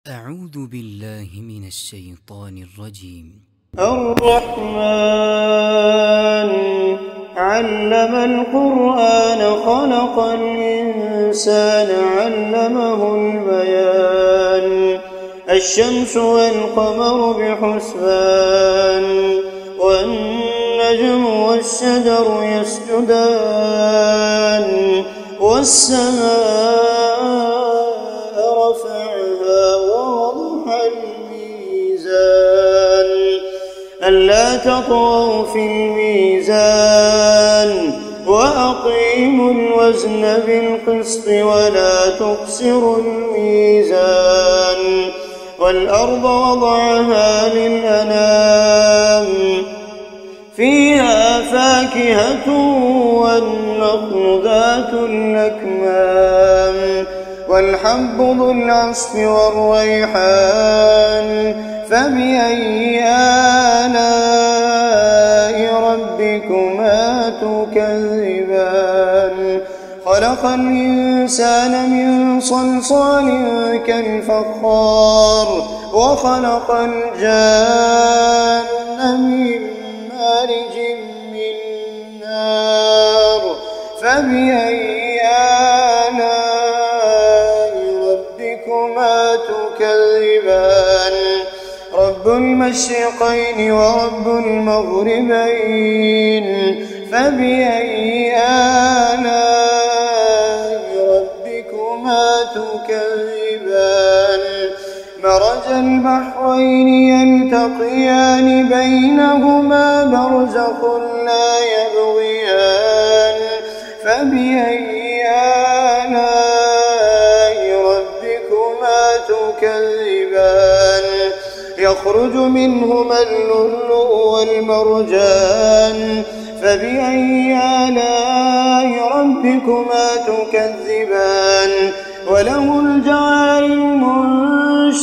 أعوذ بالله من الشيطان الرجيم. الرحمن علم القرآن خلق الإنسان علمه البيان. الشمس والقمر بحسبان والنجم والشجر يسجدان والسماء رفعها ووضع الميزان ألا تطغوا في الميزان وأقيموا الوزن بالقسط ولا تخسروا الميزان. والأرض وضعها للأنام فيها فاكهة والنخل ذات الأكمام والحب ذو العصف والريحان فبأي آلاء ربكما تكذبان. خلق الإنسان من صلصال كالفخار وخلق الجان من مارج من نار فبأي آلاء ربكما تكذبان. رب المشرقين ورب المغربين فبأي آلاء ربكما تكذبان. مرج البحرين يلتقيان بينهما برزخ لا يبغيان فبأي آلاء ربكما تكذبان. يخرج منهما اللؤلؤ والمرجان فبأي آلاء ربكما تكذبان. وله الجوار المنشآت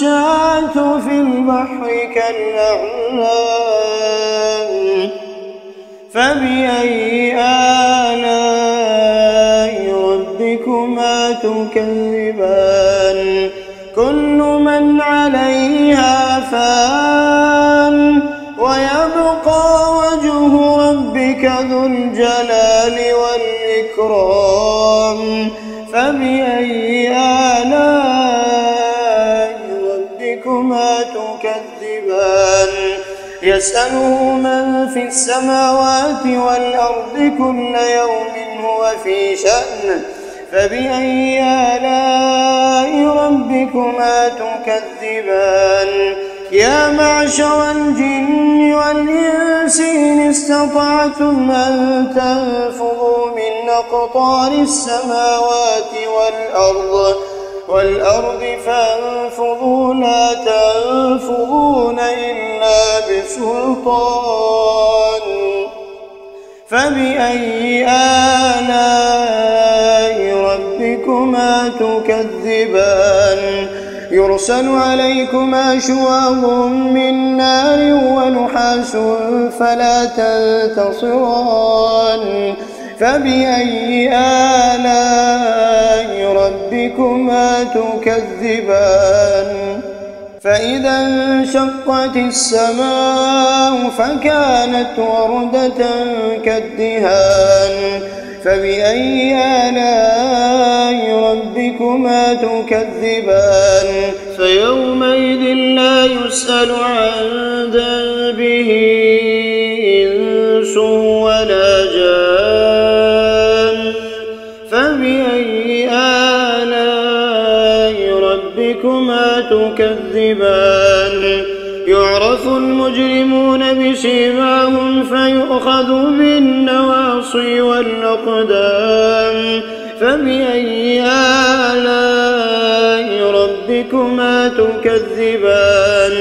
في البحر كالأعلام فبأي آلاء ربكما تكذبان. كل من عليها فان ويبقى وجه ربك ذو الجلال والإكرام فبأي آلاء ربكما تكذبان. يسأله من في السماوات والأرض كل يوم هو في شأن فبأي آلاء ربكما تكذبان. يا معشر الجن والإنس إن استطعتم أن تنفذوا من أقطار السماوات والأرض فانفذوا لا تنفذون إلا بسلطان فبأي آلاء ربكما تكذبان. يرسل عليكما شواظ من نار ونحاس فلا تنتصران فبأي آلاء ربكما تكذبان. فإذا انشقت السماء فكانت وردة كالدهان فبأي آلاء ربكما تكذبان. فيومئذ لا يسأل عن ذنبه إنس ولا جان فبأي آلاء ربكما تكذبان. يعرف المجرمون بسيماهم فيؤخذ بالنواصي والأقدام فبأي آلاء ربكما تكذبان.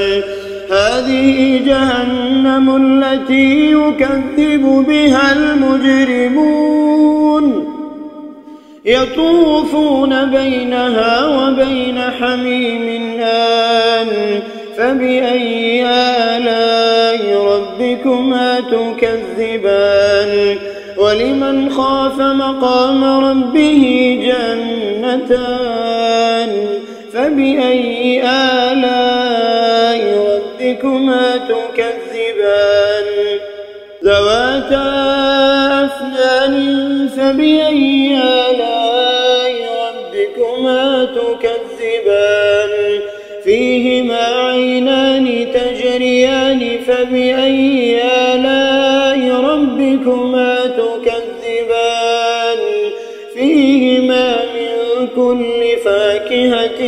هذه جهنم التي يكذب بها المجرمون يطوفون بينها وبين حميم آن فبأي آلاء ربكما تكذبان. ولمن خاف مقام ربه جنتان فبأي آلاء فبأي آلاء ربكما تكذبان فيهما عينان تجريان فبأي آلاء ربكما تكذبان فيهما من كل فاكهة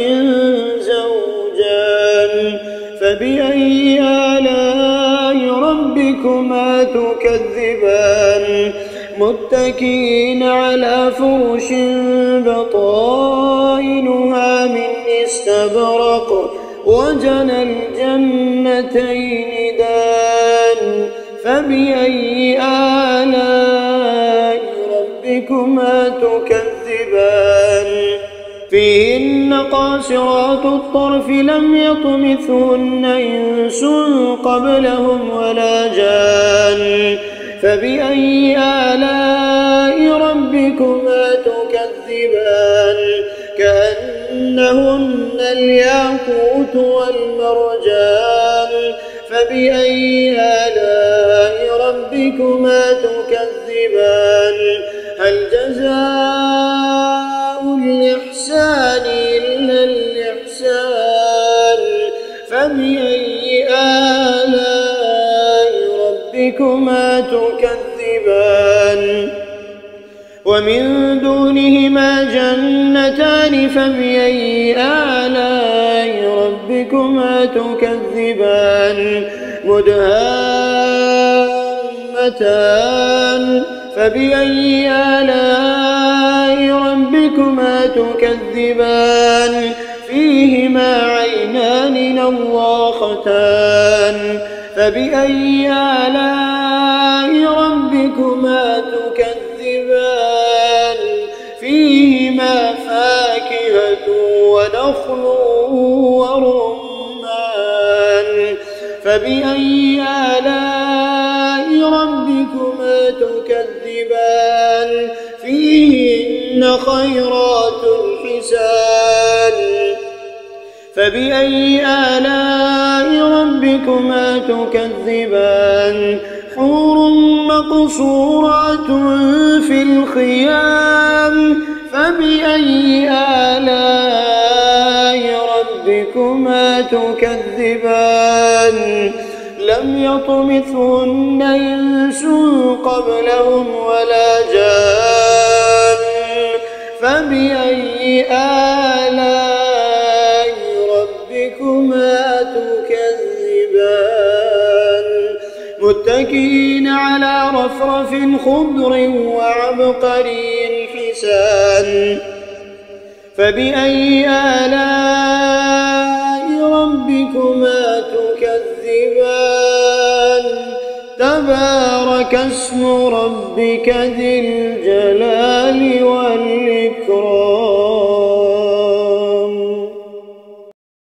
زوجان فبأي آلاء ربكما تكذبان متكئين على فرش بطائنها من استبرق وجنى الجنتين دان فبأي آلاء ربكما تكذبان فيهن قاصرات الطرف لم يطمثهن إنس قبلهم ولا جان فبأي آلاء ربكما تكذبان كأنهن الياقوت والمرجان فبأي آلاء ربكما تكذبان هل جزاء الإحسان إلا الإحسان فبأي آلاء ربكما تكذبان ومن دونهما جنتان فبأي آلاء ربكما تكذبان مدهامتان فبأي آلاء ربكما تكذبان فيهما عينان نضاختان فبأي آلاء ربكما تكذبان فيهما فاكهة ونخل ورمان فبأي آلاء ربكما تكذبان فيهن خيرات حسان فبأي آلاء ربكما تكذبان حور مقصورات في الخيام فبأي آلاء ربكما تكذبان لم يطمثهن إنس قبلهم ولا جان فبأي آلاء ربكما تكذبان متكئين على رفرف خضر وعبقري حسان فبأي آلاء ربكما تكذبان تبارك اسم ربك ذي الجلال والإكرام